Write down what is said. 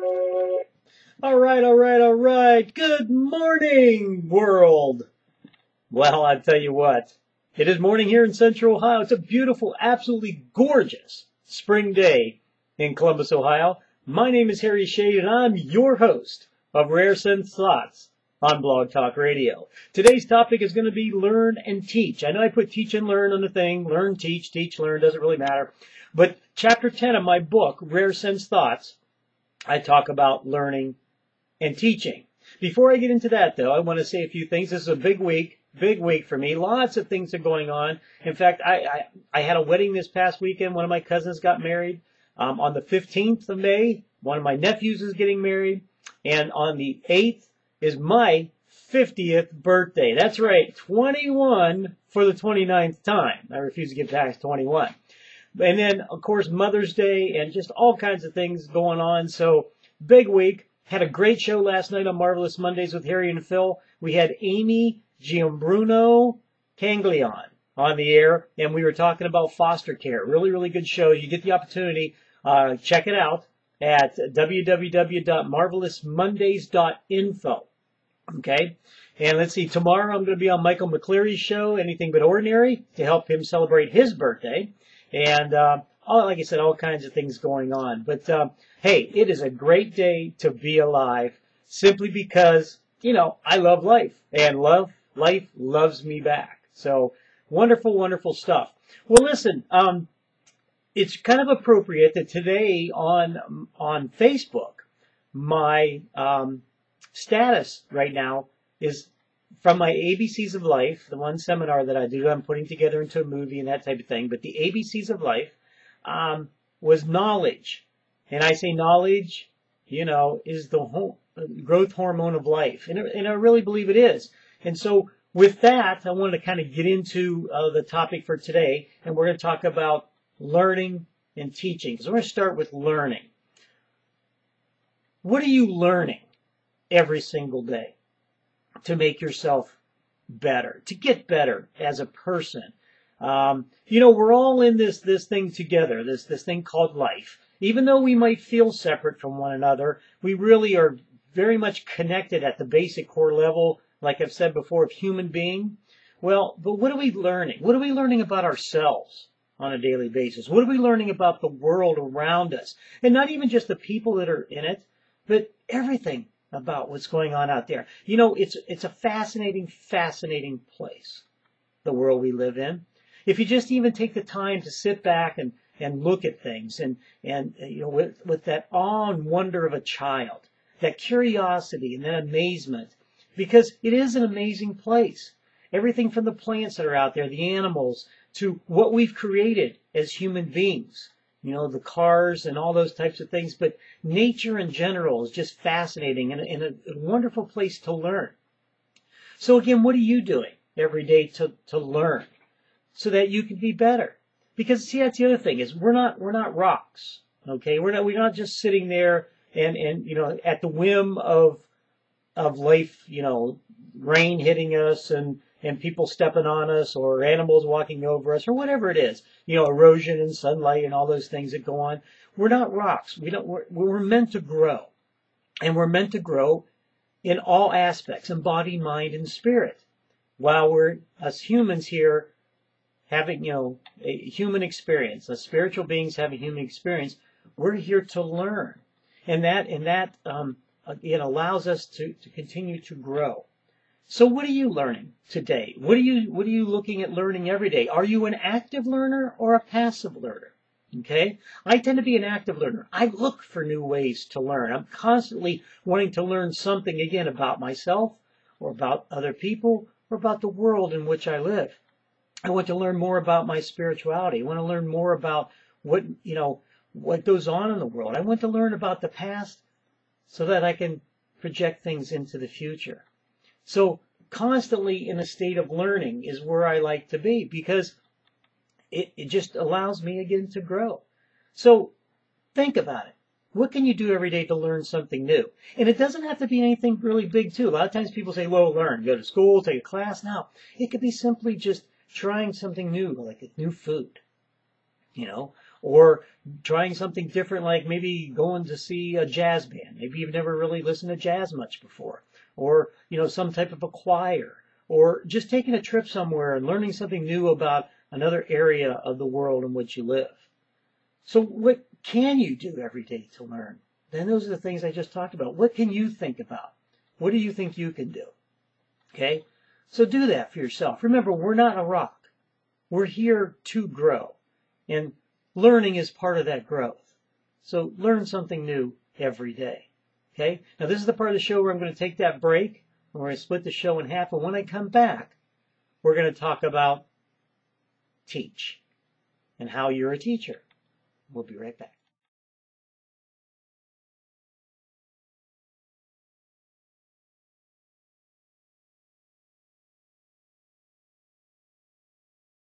All right, all right, all right. Good morning, world. Well, I tell you what, it is morning here in Central Ohio. It's a beautiful, absolutely gorgeous spring day in Columbus, Ohio. My name is Harry Shade, and I'm your host of Rare Sense Thoughts on Blog Talk Radio. Today's topic is going to be learn and teach. I know I put teach and learn on the thing. Learn, teach, learn, doesn't really matter. But chapter 10 of my book, Rare Sense Thoughts, I talk about learning and teaching. Before I get into that, though, I want to say a few things. This is a big week for me. Lots of things are going on. In fact, I had a wedding this past weekend. One of my cousins got married. On the 15th of May, one of my nephews is getting married. And on the 8th is my 50th birthday. That's right, 21 for the 29th time. I refuse to get past 21. And then, of course, Mother's Day and just all kinds of things going on. So, big week. Had a great show last night on Marvelous Mondays with Harry and Phil. We had Amy Giambruno Canglion on the air, and we were talking about foster care. Really, really good show. You get the opportunity, check it out at www.marvelousmondays.info. Okay? And let's see, tomorrow I'm going to be on Michael McCleary's show, Anything But Ordinary, to help him celebrate his birthday. And like I said, all kinds of things going on. But hey, it is a great day to be alive simply because, I love life and life loves me back. So wonderful, wonderful stuff. Well, listen, it's kind of appropriate that today on Facebook, my status right now is from my ABCs of Life, the one seminar that I do, I'm putting together into a movie and that type of thing. But the ABCs of Life was knowledge. And I say knowledge, is the growth hormone of life. And I really believe it is. And so with that, I wanted to kind of get into the topic for today. And we're going to talk about learning and teaching. So we're going to start with learning. What are you learning every single day to make yourself better, to get better as a person? We're all in this thing together, this thing called life. Even though we might feel separate from one another, we really are very much connected at the basic core level, like I've said before, of human being. Well, but what are we learning? What are we learning about ourselves on a daily basis? What are we learning about the world around us? And not even just the people that are in it, but everything about what's going on out there. It's a fascinating place, the world we live in. If you just even take the time to sit back and look at things and with that awe and wonder of a child, that curiosity and that amazement, because it is an amazing place. Everything from the plants that are out there, the animals, to what we've created as human beings, the cars and all those types of things. But nature in general is just fascinating and a wonderful place to learn. So again, what are you doing every day to learn so that you can be better? Because see, that's the other thing is we're not rocks. Okay, we're not just sitting there and at the whim of life, rain hitting us and people stepping on us or animals walking over us or whatever it is, erosion and sunlight and all those things that go on. We're not rocks. We're meant to grow, and we're meant to grow in all aspects, in body, mind, and spirit. While we're us humans here having, a human experience, as spiritual beings have a human experience, we're here to learn, and that it allows us to continue to grow. So what are you learning today? What are you looking at learning every day? Are you an active learner or a passive learner? Okay? I tend to be an active learner. I look for new ways to learn. I'm constantly wanting to learn something, again, about myself or about other people or about the world in which I live. I want to learn more about my spirituality. I want to learn more about what goes on in the world. I want to learn about the past so that I can project things into the future. So constantly in a state of learning is where I like to be, because it just allows me again to grow. So think about it. What can you do every day to learn something new? And it doesn't have to be anything really big too. A lot of times people say, well, learn, go to school, take a class. No, it could be simply just trying something new, like new food, Or trying something different, like maybe going to see a jazz band. Maybe you've never really listened to jazz much before. Or, some type of a choir. Or just taking a trip somewhere and learning something new about another area of the world in which you live. So what can you do every day to learn? Then those are the things I just talked about. What can you think about? What do you think you can do? Okay? So do that for yourself. Remember, we're not a rock. We're here to grow. And learning is part of that growth. So learn something new every day. Okay? Now this is the part of the show where I'm going to take that break. And we're going to split the show in half. And when I come back, we're going to talk about teach and how you're a teacher. We'll be right back.